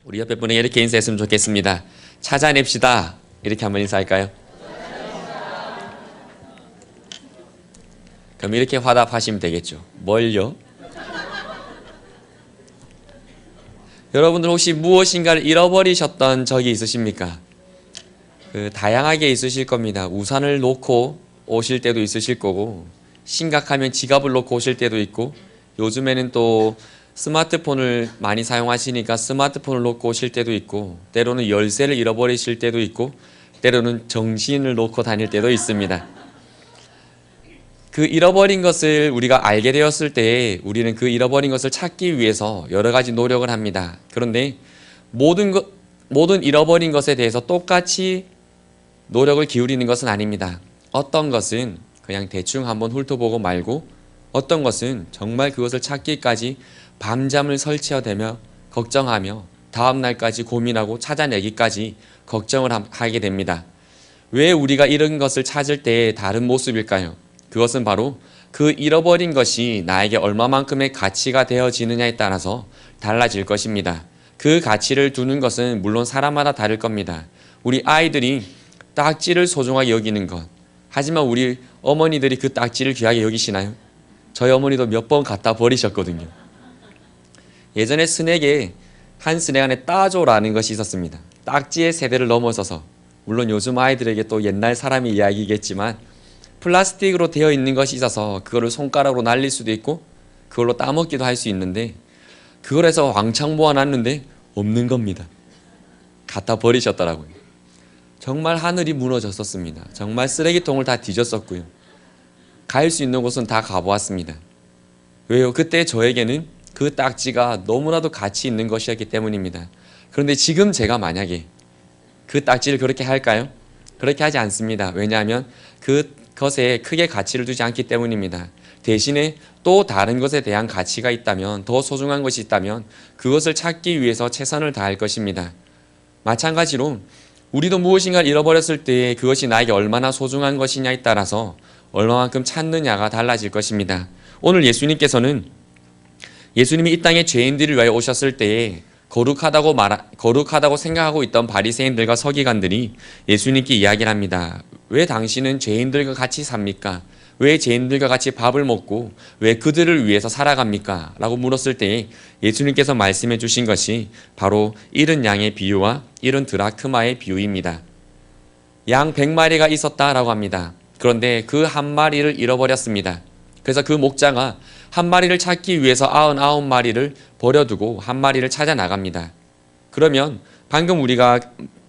우리 옆에 분에게 이렇게 인사했으면 좋겠습니다. 찾아냅시다. 이렇게 한번 인사할까요? 그럼 이렇게 화답하시면 되겠죠. 뭘요? 여러분들 혹시 무엇인가를 잃어버리셨던 적이 있으십니까? 다양하게 있으실 겁니다. 우산을 놓고 오실 때도 있으실 거고, 심각하면 지갑을 놓고 오실 때도 있고, 요즘에는 또 스마트폰을 많이 사용하시니까 스마트폰을 놓고 오실 때도 있고, 때로는 열쇠를 잃어버리실 때도 있고, 때로는 정신을 놓고 다닐 때도 있습니다. 그 잃어버린 것을 우리가 알게 되었을 때 우리는 그 잃어버린 것을 찾기 위해서 여러 가지 노력을 합니다. 그런데 모든 잃어버린 것에 대해서 똑같이 노력을 기울이는 것은 아닙니다. 어떤 것은 그냥 대충 한번 훑어보고 말고, 어떤 것은 정말 그것을 찾기까지 밤잠을 설치어대며 걱정하며 다음 날까지 고민하고 찾아내기까지 걱정을 하게 됩니다. 왜 우리가 이런 것을 찾을 때 다른 모습일까요? 그것은 바로 그 잃어버린 것이 나에게 얼마만큼의 가치가 되어지느냐에 따라서 달라질 것입니다. 그 가치를 두는 것은 물론 사람마다 다를 겁니다. 우리 아이들이 딱지를 소중하게 여기는 것, 하지만 우리 어머니들이 그 딱지를 귀하게 여기시나요? 저희 어머니도 몇 번 갖다 버리셨거든요. 예전에 한 스낵 안에 따조라는 것이 있었습니다. 딱지의 세대를 넘어서서, 물론 요즘 아이들에게 또 옛날 사람의 이야기겠지만 플라스틱으로 되어 있는 것이 있어서 그거를 손가락으로 날릴 수도 있고 그걸로 따먹기도 할 수 있는데, 그걸 해서 왕창 모아놨는데 없는 겁니다. 갖다 버리셨더라고요. 정말 하늘이 무너졌었습니다. 정말 쓰레기통을 다 뒤졌었고요. 갈 수 있는 곳은 다 가보았습니다. 왜요? 그때 저에게는 그 딱지가 너무나도 가치 있는 것이었기 때문입니다. 그런데 지금 제가 만약에 그 딱지를 그렇게 할까요? 그렇게 하지 않습니다. 왜냐하면 그것에 크게 가치를 두지 않기 때문입니다. 대신에 또 다른 것에 대한 가치가 있다면, 더 소중한 것이 있다면 그것을 찾기 위해서 최선을 다할 것입니다. 마찬가지로 우리도 무엇인가를 잃어버렸을 때 그것이 나에게 얼마나 소중한 것이냐에 따라서 얼마만큼 찾느냐가 달라질 것입니다. 오늘 예수님께서는 예수님이 이 땅에 죄인들을 위하여 오셨을 때에 거룩하다고 생각하고 있던 바리새인들과 서기관들이 예수님께 이야기를 합니다. 왜 당신은 죄인들과 같이 삽니까? 왜 죄인들과 같이 밥을 먹고 왜 그들을 위해서 살아갑니까? 라고 물었을 때 예수님께서 말씀해 주신 것이 바로 잃은 양의 비유와 잃은 드라크마의 비유입니다. 양 100마리가 있었다라고 합니다. 그런데 그 한 마리를 잃어버렸습니다. 그래서 그 목자가 한 마리를 찾기 위해서 99마리를 버려두고 한 마리를 찾아 나갑니다. 그러면 방금 우리가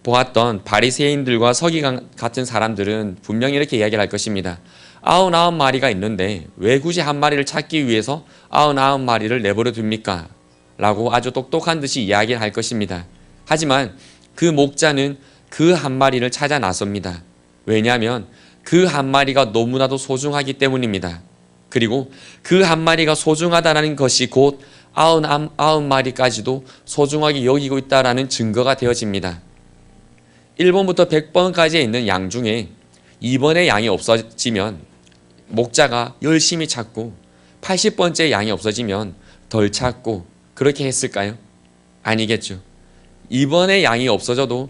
보았던 바리새인들과 서기관 같은 사람들은 분명히 이렇게 이야기를 할 것입니다. 99마리가 있는데 왜 굳이 한 마리를 찾기 위해서 99마리를 내버려 둡니까? 라고 아주 똑똑한 듯이 이야기를 할 것입니다. 하지만 그 목자는 그 한 마리를 찾아 나섭니다. 왜냐하면 그 한 마리가 너무나도 소중하기 때문입니다. 그리고 그 한 마리가 소중하다는 것이 곧 99마리까지도 소중하게 여기고 있다는 증거가 되어집니다. 1번부터 100번까지 있는 양 중에 2번의 양이 없어지면 목자가 열심히 찾고 80번째 양이 없어지면 덜 찾고 그렇게 했을까요? 아니겠죠. 2번의 양이 없어져도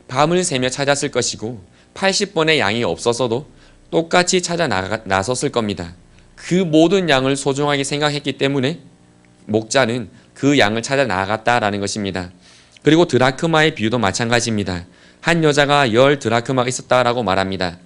밤을 새며 찾았을 것이고 80번의 양이 없어서도 똑같이 찾아 나섰을 겁니다. 그 모든 양을 소중하게 생각했기 때문에 목자는 그 양을 찾아 나갔다라는 것입니다. 그리고 드라크마의 비유도 마찬가지입니다. 한 여자가 10드라크마가 있었다라고 말합니다.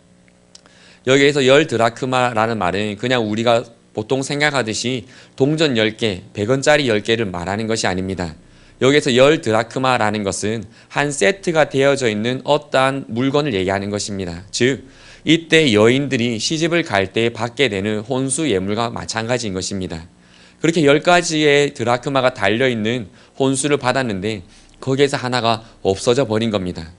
여기에서 10드라크마라는 말은 그냥 우리가 보통 생각하듯이 동전 10개, 100원짜리 10개를 말하는 것이 아닙니다. 여기에서 10드라크마라는 것은 한 세트가 되어져 있는 어떠한 물건을 얘기하는 것입니다. 즉 이때 여인들이 시집을 갈 때 받게 되는 혼수 예물과 마찬가지인 것입니다. 그렇게 10가지의 드라크마가 달려있는 혼수를 받았는데 거기에서 하나가 없어져 버린 겁니다.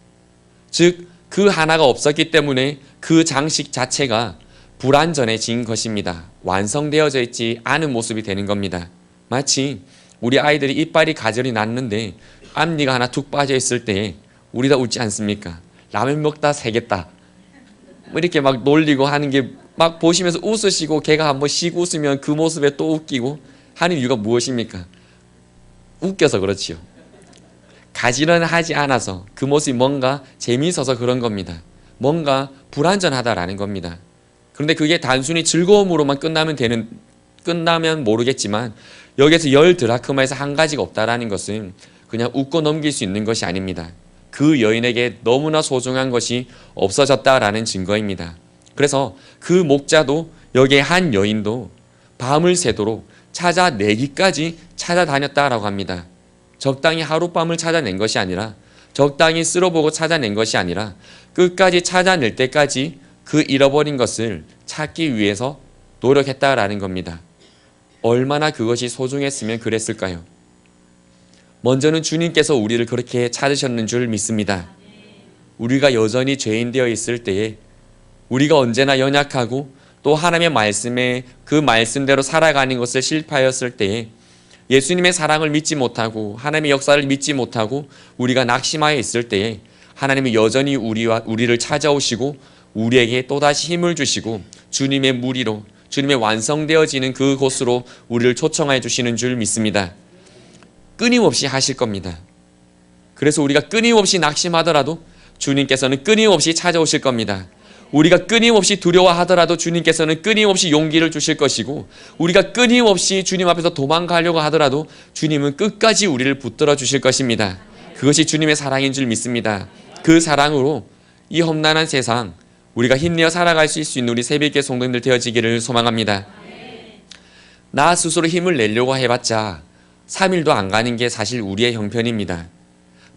즉 그 하나가 없었기 때문에 그 장식 자체가 불완전해진 것입니다. 완성되어져 있지 않은 모습이 되는 겁니다. 마치 우리 아이들이 이빨이 가젤이 났는데 앞니가 하나 툭 빠져 있을 때 우리 다 웃지 않습니까? 라면 먹다 새겠다 이렇게 막 놀리고 하는 게 막 보시면서 웃으시고 걔가 한번 씩 웃으면 그 모습에 또 웃기고 하는 이유가 무엇입니까? 웃겨서 그렇지요. 가지런하지 않아서 그 모습이 뭔가 재미있어서 그런 겁니다. 뭔가 불완전하다라는 겁니다. 그런데 그게 단순히 즐거움으로만 끝나면 모르겠지만 여기에서 10드라크마에서 한 가지가 없다라는 것은 그냥 웃고 넘길 수 있는 것이 아닙니다. 그 여인에게 너무나 소중한 것이 없어졌다라는 증거입니다. 그래서 그 목자도 여기에 한 여인도 밤을 새도록 찾아내기까지 찾아다녔다라고 합니다. 적당히 하룻밤을 찾아낸 것이 아니라, 적당히 쓸어보고 찾아낸 것이 아니라 끝까지 찾아낼 때까지 그 잃어버린 것을 찾기 위해서 노력했다라는 겁니다. 얼마나 그것이 소중했으면 그랬을까요? 먼저는 주님께서 우리를 그렇게 찾으셨는 줄 믿습니다. 우리가 여전히 죄인 되어 있을 때에, 우리가 언제나 연약하고 또 하나님의 말씀에 그 말씀대로 살아가는 것을 실패하였을 때에, 예수님의 사랑을 믿지 못하고 하나님의 역사를 믿지 못하고 우리가 낙심하여 있을 때에 하나님이 여전히 우리를 찾아오시고 우리에게 또다시 힘을 주시고 주님의 무리로, 주님의 완성되어지는 그곳으로 우리를 초청해 주시는 줄 믿습니다. 끊임없이 하실 겁니다. 그래서 우리가 끊임없이 낙심하더라도 주님께서는 끊임없이 찾아오실 겁니다. 우리가 끊임없이 두려워하더라도 주님께서는 끊임없이 용기를 주실 것이고, 우리가 끊임없이 주님 앞에서 도망가려고 하더라도 주님은 끝까지 우리를 붙들어 주실 것입니다. 그것이 주님의 사랑인 줄 믿습니다. 그 사랑으로 이 험난한 세상 우리가 힘내어 살아갈 수 있는 우리 새벽의 성도님들 되어지기를 소망합니다. 나 스스로 힘을 내려고 해봤자 3일도 안 가는 게 사실 우리의 형편입니다.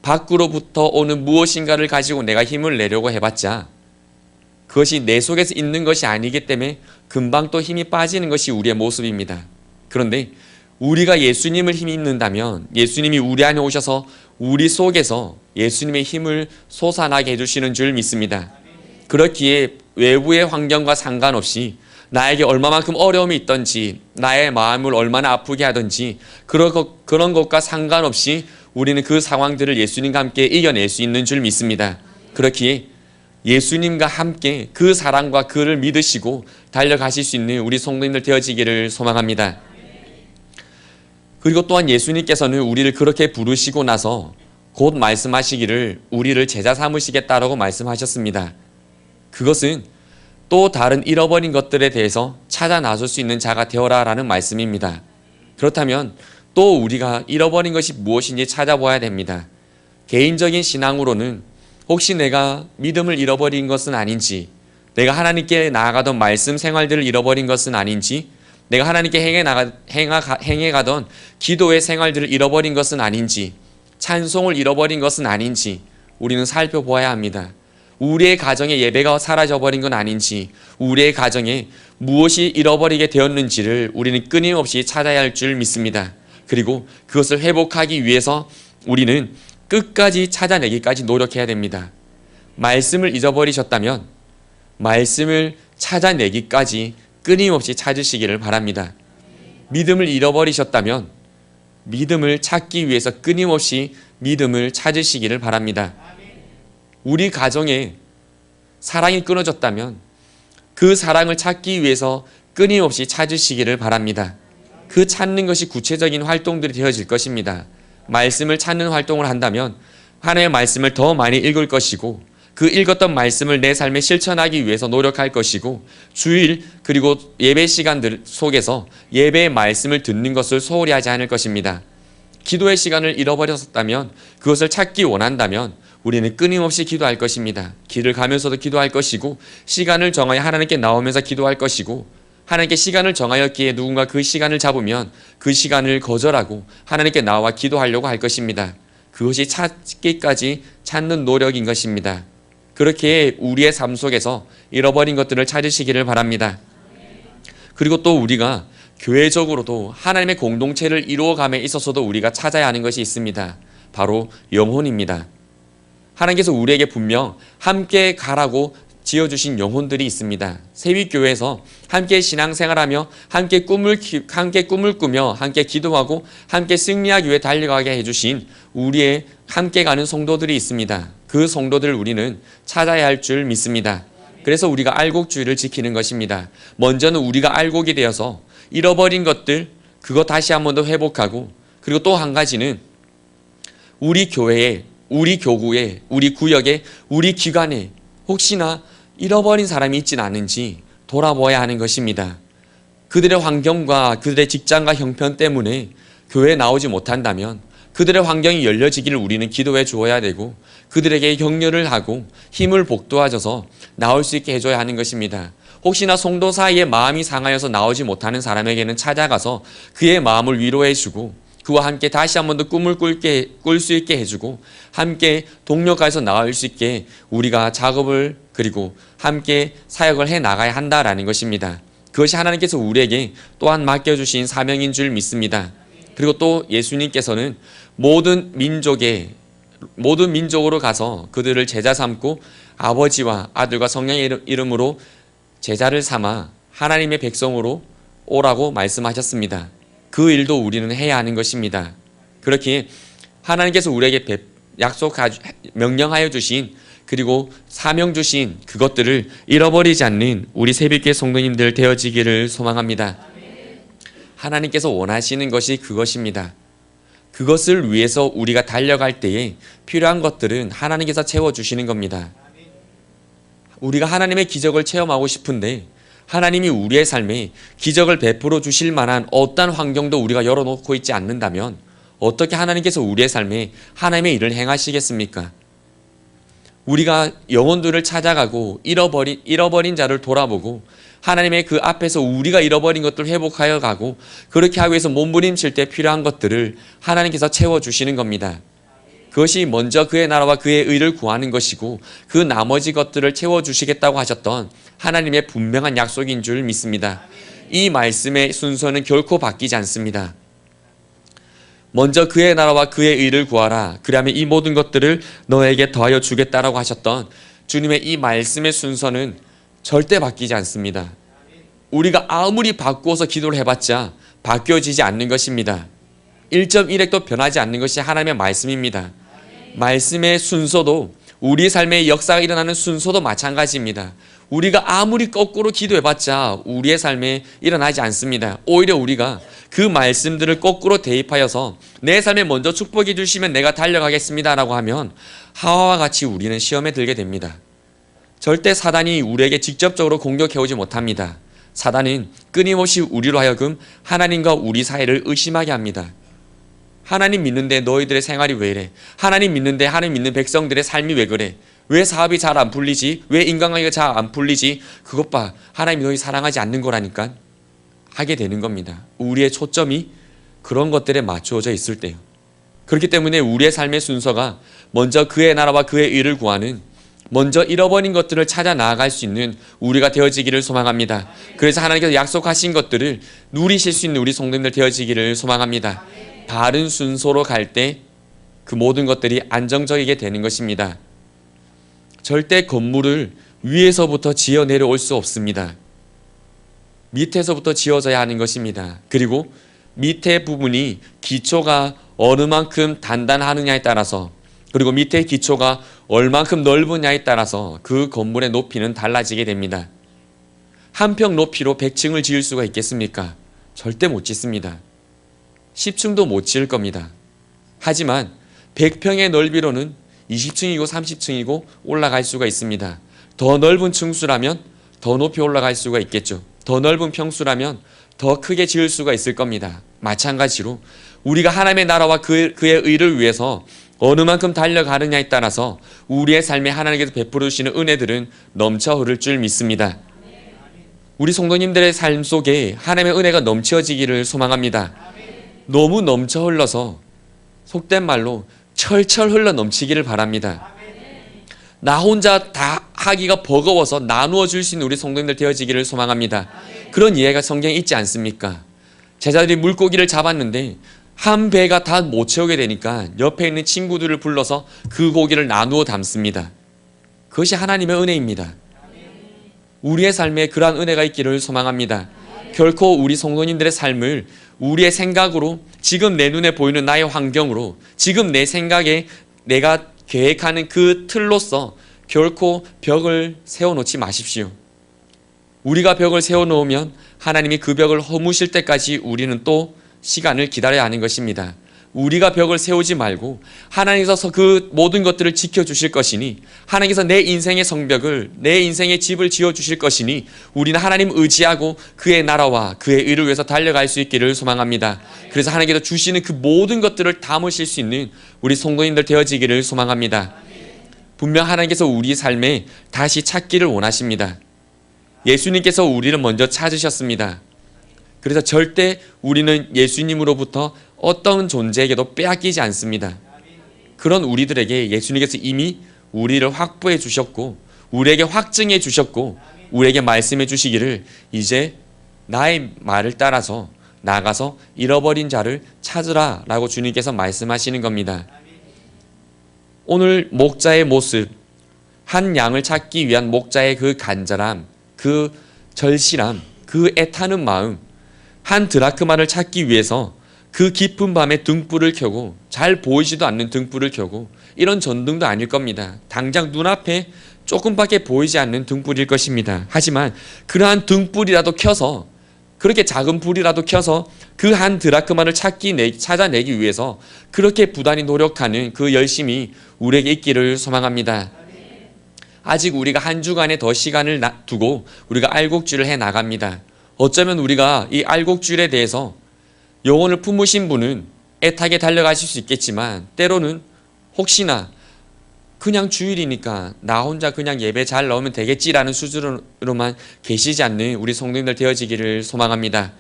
밖으로부터 오는 무엇인가를 가지고 내가 힘을 내려고 해봤자 그것이 내 속에서 있는 것이 아니기 때문에 금방 또 힘이 빠지는 것이 우리의 모습입니다. 그런데 우리가 예수님을 힘입는다면, 예수님이 우리 안에 오셔서 우리 속에서 예수님의 힘을 솟아나게 해주시는 줄 믿습니다. 그렇기에 외부의 환경과 상관없이 나에게 얼마만큼 어려움이 있던지, 나의 마음을 얼마나 아프게 하든지 그런 것과 상관없이 우리는 그 상황들을 예수님과 함께 이겨낼 수 있는 줄 믿습니다. 그렇기에 예수님과 함께 그 사랑과 그를 믿으시고 달려가실 수 있는 우리 성도님들 되어지기를 소망합니다. 그리고 또한 예수님께서는 우리를 그렇게 부르시고 나서 곧 말씀하시기를 우리를 제자 삼으시겠다라고 말씀하셨습니다. 그것은 또 다른 잃어버린 것들에 대해서 찾아 나설 수 있는 자가 되어라 라는 말씀입니다. 그렇다면 또 우리가 잃어버린 것이 무엇인지 찾아봐야 됩니다. 개인적인 신앙으로는 혹시 내가 믿음을 잃어버린 것은 아닌지, 내가 하나님께 나아가던 말씀 생활들을 잃어버린 것은 아닌지, 내가 하나님께 행해가던 기도의 생활들을 잃어버린 것은 아닌지, 찬송을 잃어버린 것은 아닌지 우리는 살펴보아야 합니다. 우리의 가정에 예배가 사라져버린 건 아닌지, 우리의 가정에 무엇이 잃어버리게 되었는지를 우리는 끊임없이 찾아야 할 줄 믿습니다. 그리고 그것을 회복하기 위해서 우리는 끝까지 찾아내기까지 노력해야 됩니다. 말씀을 잊어버리셨다면 말씀을 찾아내기까지 끊임없이 찾으시기를 바랍니다. 믿음을 잃어버리셨다면 믿음을 찾기 위해서 끊임없이 믿음을 찾으시기를 바랍니다. 우리 가정에 사랑이 끊어졌다면 그 사랑을 찾기 위해서 끊임없이 찾으시기를 바랍니다. 그 찾는 것이 구체적인 활동들이 되어질 것입니다. 말씀을 찾는 활동을 한다면 하나님의 말씀을 더 많이 읽을 것이고, 그 읽었던 말씀을 내 삶에 실천하기 위해서 노력할 것이고, 주일 그리고 예배 시간들 속에서 예배의 말씀을 듣는 것을 소홀히 하지 않을 것입니다. 기도의 시간을 잃어버렸다면, 그것을 찾기 원한다면 우리는 끊임없이 기도할 것입니다. 길을 가면서도 기도할 것이고, 시간을 정하여 하나님께 나오면서 기도할 것이고, 하나님께 시간을 정하였기에 누군가 그 시간을 잡으면 그 시간을 거절하고 하나님께 나와 기도하려고 할 것입니다. 그것이 찾기까지 찾는 노력인 것입니다. 그렇게 우리의 삶 속에서 잃어버린 것들을 찾으시기를 바랍니다. 그리고 또 우리가 교회적으로도 하나님의 공동체를 이루어감에 있어서도 우리가 찾아야 하는 것이 있습니다. 바로 영혼입니다. 하나님께서 우리에게 분명 함께 가라고 지어주신 영혼들이 있습니다. 세윗교회에서 함께 신앙생활하며 함께 꿈을 꾸며 함께 기도하고 함께 승리하기 위해 달려가게 해주신 우리의 함께 가는 성도들이 있습니다. 그 성도들을 우리는 찾아야 할 줄 믿습니다. 그래서 우리가 알곡주의를 지키는 것입니다. 먼저는 우리가 알곡이 되어서 잃어버린 것들, 그거 다시 한 번 더 회복하고, 그리고 또 한 가지는 우리 교회에, 우리 교구에, 우리 구역에, 우리 기관에 혹시나 잃어버린 사람이 있지는 않은지 돌아보아야 하는 것입니다. 그들의 환경과 그들의 직장과 형편 때문에 교회에 나오지 못한다면 그들의 환경이 열려지기를 우리는 기도해 주어야 되고 그들에게 격려를 하고 힘을 북돋아줘서 나올 수 있게 해줘야 하는 것입니다. 혹시나 성도 사이에 마음이 상하여서 나오지 못하는 사람에게는 찾아가서 그의 마음을 위로해 주고 그와 함께 다시 한 번 더 꿈을 꿀 수 있게 해주고 함께 동력가에서 나올 수 있게 우리가 작업을 그리고 함께 사역을 해 나가야 한다라는 것입니다. 그것이 하나님께서 우리에게 또한 맡겨주신 사명인 줄 믿습니다. 그리고 또 예수님께서는 모든 민족으로 가서 그들을 제자 삼고 아버지와 아들과 성령의 이름으로 제자를 삼아 하나님의 백성으로 오라고 말씀하셨습니다. 그 일도 우리는 해야 하는 것입니다. 그렇게 하나님께서 우리에게 명령하여 주신 그리고 사명 주신 그것들을 잃어버리지 않는 우리 새벽교회 성도님들 되어지기를 소망합니다. 하나님께서 원하시는 것이 그것입니다. 그것을 위해서 우리가 달려갈 때에 필요한 것들은 하나님께서 채워주시는 겁니다. 우리가 하나님의 기적을 체험하고 싶은데 하나님이 우리의 삶에 기적을 베풀어 주실 만한 어떠한 환경도 우리가 열어놓고 있지 않는다면 어떻게 하나님께서 우리의 삶에 하나님의 일을 행하시겠습니까? 우리가 영혼들을 찾아가고 잃어버린 자를 돌아보고 하나님의 그 앞에서 우리가 잃어버린 것들을 회복하여 가고 그렇게 하기 위해서 몸부림칠 때 필요한 것들을 하나님께서 채워주시는 겁니다. 그것이 먼저 그의 나라와 그의 의를 구하는 것이고 그 나머지 것들을 채워주시겠다고 하셨던 하나님의 분명한 약속인 줄 믿습니다. 이 말씀의 순서는 결코 바뀌지 않습니다. 먼저 그의 나라와 그의 의를 구하라. 그리하면 이 모든 것들을 너에게 더하여 주겠다라고 하셨던 주님의 이 말씀의 순서는 절대 바뀌지 않습니다. 우리가 아무리 바꾸어서 기도를 해봤자 바뀌어지지 않는 것입니다. 1.1핵도 변하지 않는 것이 하나님의 말씀입니다. 말씀의 순서도 우리 삶의 역사가 일어나는 순서도 마찬가지입니다. 우리가 아무리 거꾸로 기도해봤자 우리의 삶에 일어나지 않습니다. 오히려 우리가 그 말씀들을 거꾸로 대입하여서 내 삶에 먼저 축복해 주시면 내가 달려가겠습니다 라고 하면 하와와 같이 우리는 시험에 들게 됩니다. 절대 사단이 우리에게 직접적으로 공격해오지 못합니다. 사단은 끊임없이 우리로 하여금 하나님과 우리 사이를 의심하게 합니다. 하나님 믿는데 너희들의 생활이 왜 이래? 하나님 믿는데 하나님 믿는 백성들의 삶이 왜 그래? 왜 사업이 잘 안 풀리지? 왜 인간관계가 잘 안 풀리지? 그것 봐. 하나님이 너희 사랑하지 않는 거라니까. 하게 되는 겁니다. 우리의 초점이 그런 것들에 맞추어져 있을 때요. 그렇기 때문에 우리의 삶의 순서가 먼저 그의 나라와 그의 의를 구하는 먼저 잃어버린 것들을 찾아 나아갈 수 있는 우리가 되어지기를 소망합니다. 그래서 하나님께서 약속하신 것들을 누리실 수 있는 우리 성도님들 되어지기를 소망합니다. 바른 순서로 갈 때 그 모든 것들이 안정적이게 되는 것입니다. 절대 건물을 위에서부터 지어 내려올 수 없습니다. 밑에서부터 지어져야 하는 것입니다. 그리고 밑에 부분이 기초가 어느 만큼 단단하느냐에 따라서 그리고 밑에 기초가 얼만큼 넓으냐에 따라서 그 건물의 높이는 달라지게 됩니다. 한 평 높이로 100층을 지을 수가 있겠습니까? 절대 못 짓습니다. 10층도 못 지을 겁니다. 하지만 100평의 넓이로는 20층이고 30층이고 올라갈 수가 있습니다. 더 넓은 층수라면 더 높이 올라갈 수가 있겠죠. 더 넓은 평수라면 더 크게 지을 수가 있을 겁니다. 마찬가지로 우리가 하나님의 나라와 그의 의를 위해서 어느 만큼 달려가느냐에 따라서 우리의 삶에 하나님께서 베풀어 주시는 은혜들은 넘쳐 흐를 줄 믿습니다. 우리 성도님들의 삶 속에 하나님의 은혜가 넘쳐지기를 소망합니다. 너무 넘쳐 흘러서 속된 말로 철철 흘러 넘치기를 바랍니다. 나 혼자 다 하기가 버거워서 나누어 줄 수 있는 우리 성도님들 되어지기를 소망합니다. 그런 이해가 성경에 있지 않습니까? 제자들이 물고기를 잡았는데 한 배가 다 못 채우게 되니까 옆에 있는 친구들을 불러서 그 고기를 나누어 담습니다. 그것이 하나님의 은혜입니다. 우리의 삶에 그러한 은혜가 있기를 소망합니다. 결코 우리 성도님들의 삶을 우리의 생각으로 지금 내 눈에 보이는 나의 환경으로 지금 내 생각에 내가 계획하는 그 틀로서 결코 벽을 세워놓지 마십시오. 우리가 벽을 세워놓으면 하나님이 그 벽을 허무실 때까지 우리는 또 시간을 기다려야 하는 것입니다. 우리가 벽을 세우지 말고 하나님께서 그 모든 것들을 지켜주실 것이니, 하나님께서 내 인생의 성벽을, 내 인생의 집을 지어주실 것이니 우리는 하나님 의지하고 그의 나라와 그의 의를 위해서 달려갈 수 있기를 소망합니다. 그래서 하나님께서 주시는 그 모든 것들을 담으실 수 있는 우리 성도님들 되어지기를 소망합니다. 분명 하나님께서 우리 삶에 다시 찾기를 원하십니다. 예수님께서 우리를 먼저 찾으셨습니다. 그래서 절대 우리는 예수님으로부터 어떤 존재에게도 빼앗기지 않습니다. 그런 우리들에게 예수님께서 이미 우리를 확보해 주셨고, 우리에게 확증해 주셨고, 우리에게 말씀해 주시기를 이제 나의 말을 따라서 나가서 잃어버린 자를 찾으라 라고 주님께서 말씀하시는 겁니다. 오늘 목자의 모습, 한 양을 찾기 위한 목자의 그 간절함, 그 절실함, 그 애타는 마음, 한 드라크마를 찾기 위해서 그 깊은 밤에 등불을 켜고, 잘 보이지도 않는 등불을 켜고, 이런 전등도 아닐 겁니다. 당장 눈앞에 조금밖에 보이지 않는 등불일 것입니다. 하지만 그러한 등불이라도 켜서, 그렇게 작은 불이라도 켜서 그 한 드라크마를 찾아내기 위해서 그렇게 부단히 노력하는 그 열심이 우리에게 있기를 소망합니다. 아직 우리가 한 주간에 더 시간을 두고 우리가 알곡주를 해 나갑니다. 어쩌면 우리가 이 알곡주일에 대해서 영혼을 품으신 분은 애타게 달려가실 수 있겠지만, 때로는 혹시나 그냥 주일이니까 나 혼자 그냥 예배 잘 나오면 되겠지라는 수준으로만 계시지 않는 우리 성도님들 되어지기를 소망합니다.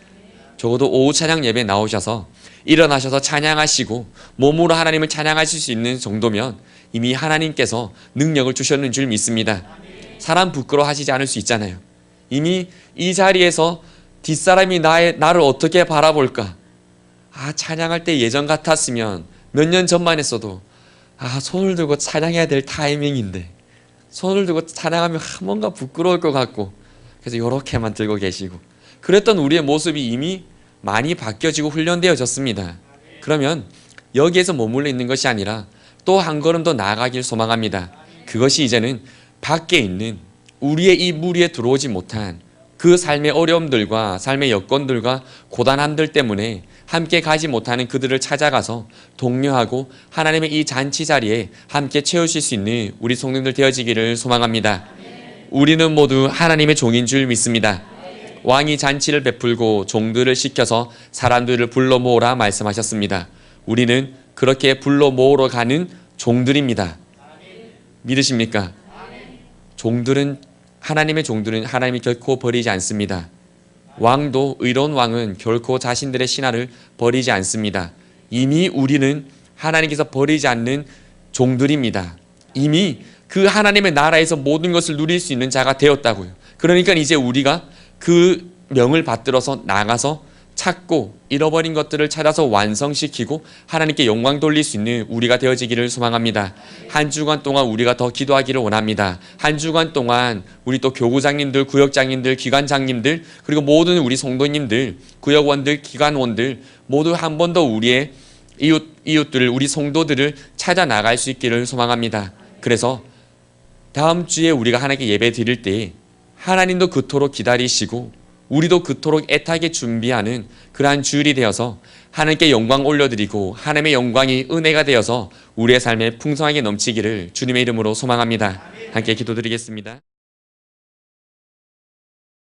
적어도 오후 찬양 예배 나오셔서 일어나셔서 찬양하시고 몸으로 하나님을 찬양하실 수 있는 정도면 이미 하나님께서 능력을 주셨는 줄 믿습니다. 사람 부끄러워하시지 않을 수 있잖아요. 이미 이 자리에서 뒷사람이 나를 어떻게 바라볼까? 찬양할 때 예전 같았으면 몇 년 전만 했어도 손을 들고 찬양해야 될 타이밍인데, 손을 들고 찬양하면 뭔가 부끄러울 것 같고, 그래서 이렇게만 들고 계시고, 그랬던 우리의 모습이 이미 많이 바뀌어지고 훈련되어졌습니다. 그러면 여기에서 머물러 있는 것이 아니라 또 한 걸음 더 나아가길 소망합니다. 그것이 이제는 밖에 있는 우리의 이 무리에 들어오지 못한 그 삶의 어려움들과 삶의 여건들과 고단함들 때문에 함께 가지 못하는 그들을 찾아가서 독려하고 하나님의 이 잔치 자리에 함께 채우실 수 있는 우리 성도님들 되어지기를 소망합니다. 우리는 모두 하나님의 종인 줄 믿습니다. 왕이 잔치를 베풀고 종들을 시켜서 사람들을 불러 모으라 말씀하셨습니다. 우리는 그렇게 불러 모으러 가는 종들입니다. 믿으십니까? 하나님의 종들은 하나님이 결코 버리지 않습니다. 왕도, 의로운 왕은 결코 자신들의 신하를 버리지 않습니다. 이미 우리는 하나님께서 버리지 않는 종들입니다. 이미 그 하나님의 나라에서 모든 것을 누릴 수 있는 자가 되었다고요. 그러니까 이제 우리가 그 명을 받들어서 나가서 찾고 잃어버린 것들을 찾아서 완성시키고 하나님께 영광 돌릴 수 있는 우리가 되어지기를 소망합니다. 한 주간 동안 우리가 더 기도하기를 원합니다. 한 주간 동안 우리 또 교구장님들, 구역장님들, 기관장님들, 그리고 모든 우리 성도님들, 구역원들, 기관원들 모두 한 번 더 우리의 이웃들을, 우리 성도들을 찾아 나갈 수 있기를 소망합니다. 그래서 다음 주에 우리가 하나님께 예배 드릴 때 하나님도 그토록 기다리시고 우리도 그토록 애타게 준비하는 그러한 주일이 되어서 하나님께 영광 올려드리고 하나님의 영광이 은혜가 되어서 우리의 삶에 풍성하게 넘치기를 주님의 이름으로 소망합니다. 함께 기도드리겠습니다.